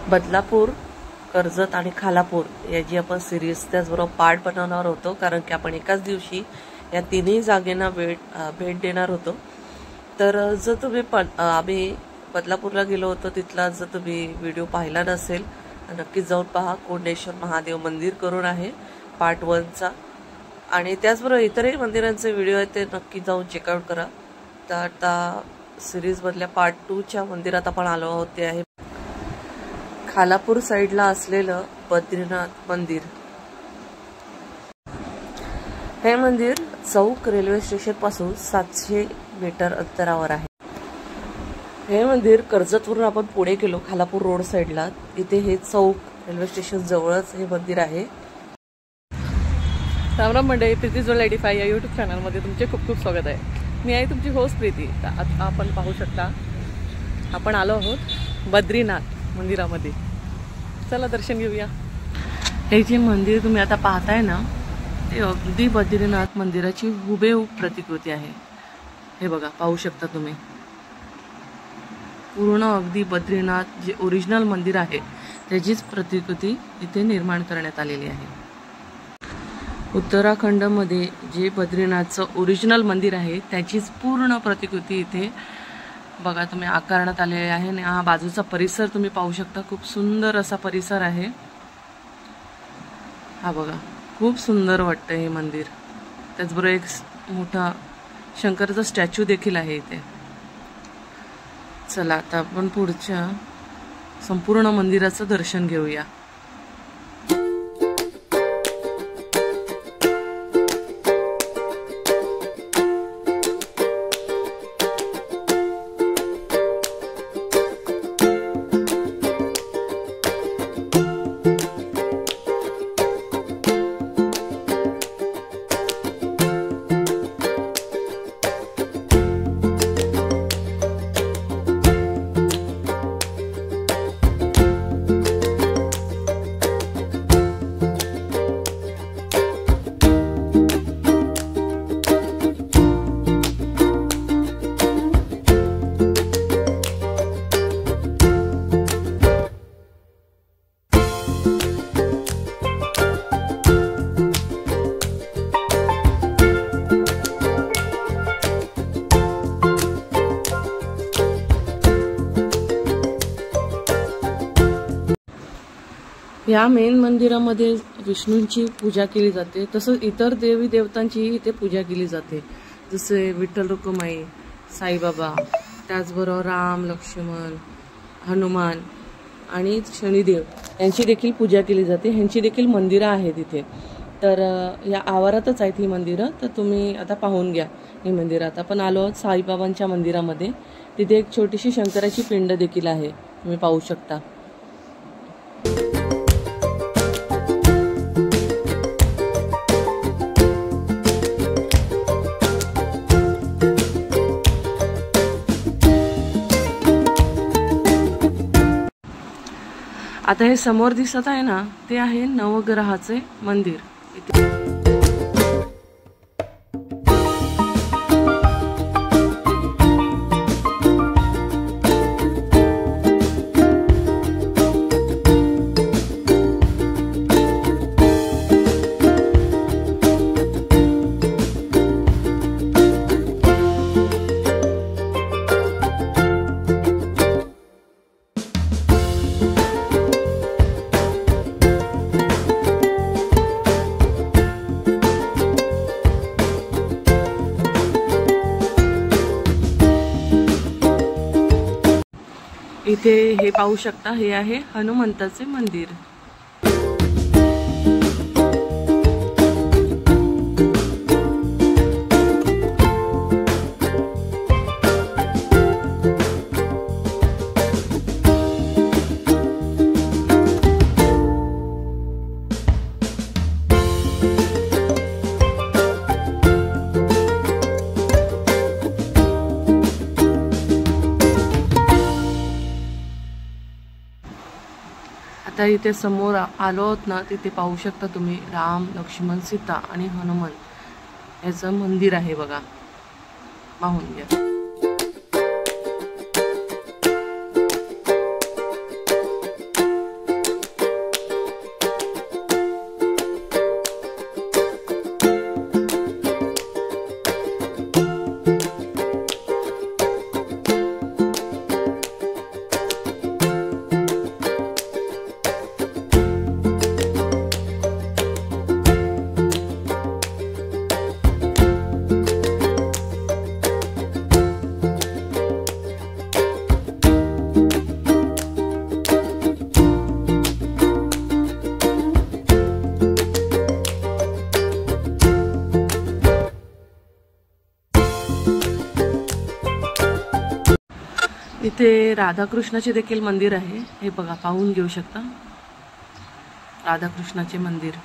बदलापूर, कर्जत आणि खालापूर याची आपण सिरीज त्याचबरोबर पार्ट बनवणार होतो, कारण की आपण एकाच दिवशी या तिन्ही जागेंना भेट देणार होतो। तर जर तुम्ही आम्ही बदलापूरला गेलो होतो तिथला जर तुम्ही व्हिडिओ पाहिला नसेल नक्की जाऊन पहा। कोंडेश्वर महादेव मंदिर करून आहे पार्ट 1चा, आणि त्याचबरोबर इतरही मंदिरांचे व्हिडिओ आहेत ते नक्की जाऊन चेकआउट करा। तर आता सिरीज मधल्या पार्ट 2च्या मंदिरात आपण आलो आहोत, ते आहे खालापूर साइडला असलेलं बद्रीनाथ मंदिर। हे मंदिर चौक रेल्वे स्टेशन पासून 700 मीटर अंतरावर आहे। हे मंदिर कर्जतवरून आपण पुढे गेलो खालापूर रोड साइडला, इथे हे चौक रेल्वे स्टेशन जवळच हे मंदिर आहे। रामराम मंडळी, प्रीती ज्वेलरी 85 या यूट्यूब चॅनलमध्ये तुमचे खूप खूप स्वागत आहे। मी आहे तुमची होस्ट प्रीती। तर आता आपण पाहू शकता आपण आलो आहोत बद्रीनाथ मंदिरामध्ये। चला दर्शन घेऊया। हे जे मंदिर तुम्ही आता पाहताय ना, ते अगदी बद्रीनाथ मंदिराची हुबेहूब प्रतिकृती आहे। हे बघा, पाहू शकता तुम्ही, पूर्ण अगदी बद्रीनाथ जे ओरिजिनल मंदिर आहे त्याचीच प्रतिकृती इथे निर्माण करण्यात आलेली आहे। उत्तराखंडमध्ये जे बद्रीनाथचं ओरिजिनल मंदिर आहे त्याचीच पूर्ण प्रतिकृती इथे बघा तुम्ही आकारण्यात आलेली आहे। आणि हा बाजूचा परिसर तुम्ही पाहू शकता, खूप सुंदर असा परिसर आहे हा बघा, खूप सुंदर वाटतं हे मंदिर। त्याचबरोबर एक मोठा शंकराचा स्टॅच्यू देखील आहे इथे। चला आता आपण पुढच्या संपूर्ण मंदिराचं दर्शन घेऊया। या मेन मंदिरामध्ये विष्णूंची पूजा केली जाते, तसंच इतर देवी देवतांचीही इथे पूजा केली जाते, जसे विठ्ठल रुक्माई, साईबाबा, त्याचबरोबर राम, लक्ष्मण, हनुमान आणि शनिदेव यांची देखील पूजा केली जाते। ह्यांची देखील मंदिरं आहेत इथे। तर या आवारातच आहेत ही मंदिरं, तर तुम्ही आता पाहून घ्या ही मंदिरं। आता आपण आलो आहोत साईबाबांच्या मंदिरामध्ये, तिथे एक छोटीशी शंकराची पिंड देखील आहे, तुम्ही पाहू शकता। आता हे समोर दिसत आहे ना, ते आहे नवग्रहाचे मंदिर। इथे हे पाहू शकता, हे आहे हनुमंताचे मंदिर। आता इथे समोर आलो आहोत ना, तिथे पाहू शकता तुम्ही राम, लक्ष्मण, सीता आणि हनुमान याचं मंदिर आहे बघा, पाहून घ्या। इथे राधाकृष्णाचे देखील मंदिर आहे, हे बघा पाहून घेऊ शकता राधाकृष्णाचे मंदिर.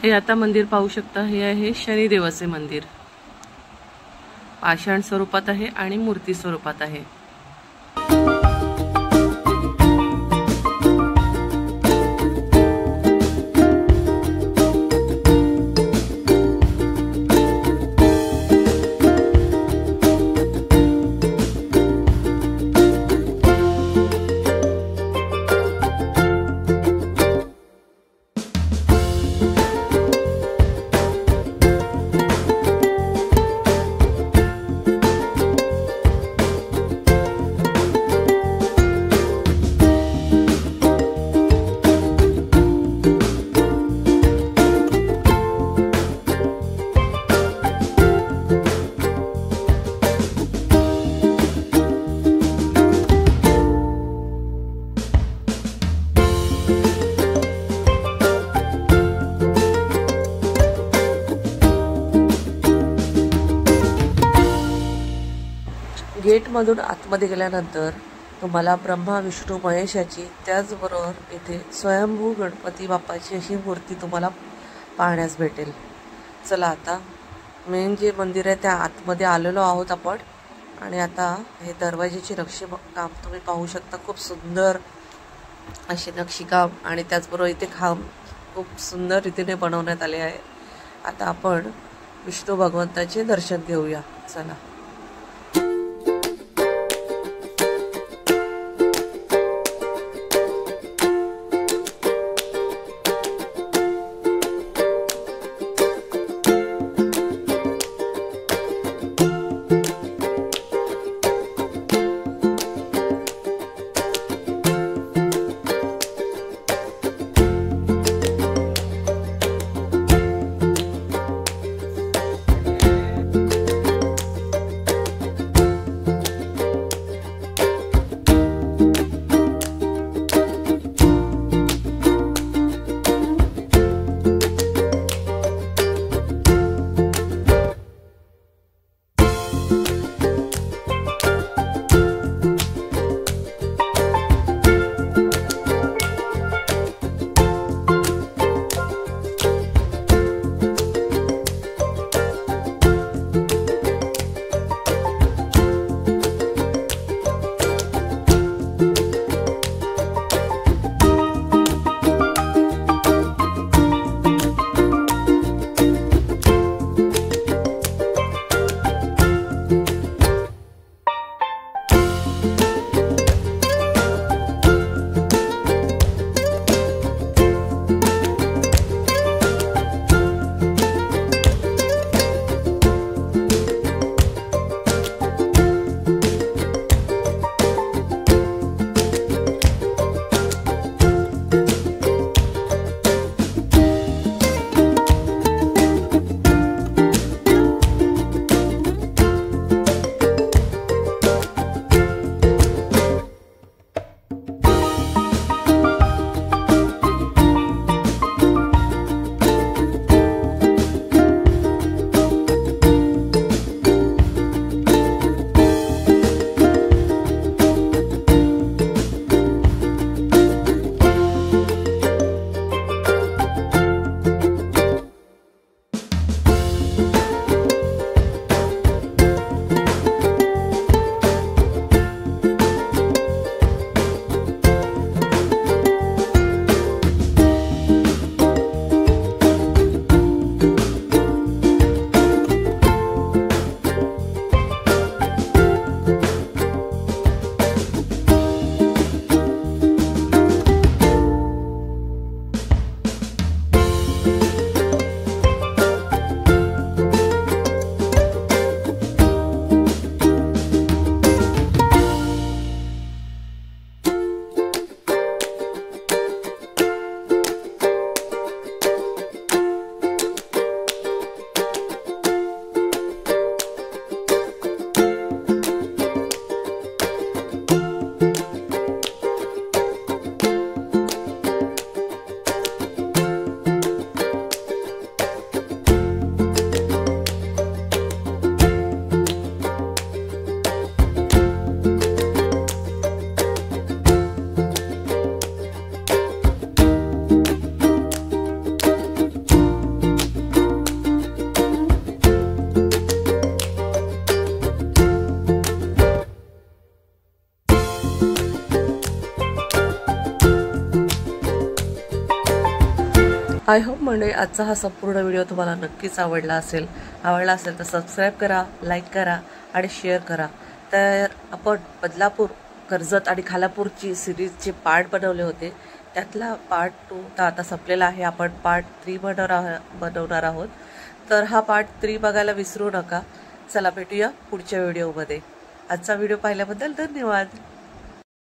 हे आता मंदिर पाहू शकता, हे आहे शनिदेवाचे मंदिर. पाषाण स्वरूपात आहे आणि मूर्ती स्वरूपात आहे. गेटमधून आतमध्ये गेल्यानंतर तुम्हाला ब्रह्मा विष्णू महेश याची, त्याचबरोबर इथे स्वयंभू गणपती बाप्पाची अशी मूर्ती तुम्हाला पाहण्यास भेटेल. चला आता मेन जे मंदिर आहे त्या आतमध्ये आलेलो आहोत आपण. आणि आता हे दरवाजेची नक्षीकाम तुम्ही पाहू शकता, खूप सुंदर असे नक्षीकाम आणि त्याचबरोबर इथे खांब खूप सुंदर रीतीने बनवण्यात आले आहे. आता आपण विष्णू भगवंताचे दर्शन घेऊया. चला. आय होप म्हणजे आजचा हा संपूर्ण व्हिडिओ तुम्हाला नक्कीच आवडला असेल तर सबस्क्राईब करा, लाईक करा आणि शेअर करा. तर आपण बदलापूर, कर्जत आणि खालापूरची सिरीजचे पार्ट बनवले होते, त्यातला पार्ट 2 तर आता संपलेला आहे. आपण पार्ट 3 बनवणार आहोत. तर हा पार्ट 3 बघायला विसरू नका. चला भेटूया पुढच्या व्हिडिओमध्ये. आजचा व्हिडिओ पाहिल्याबद्दल धन्यवाद.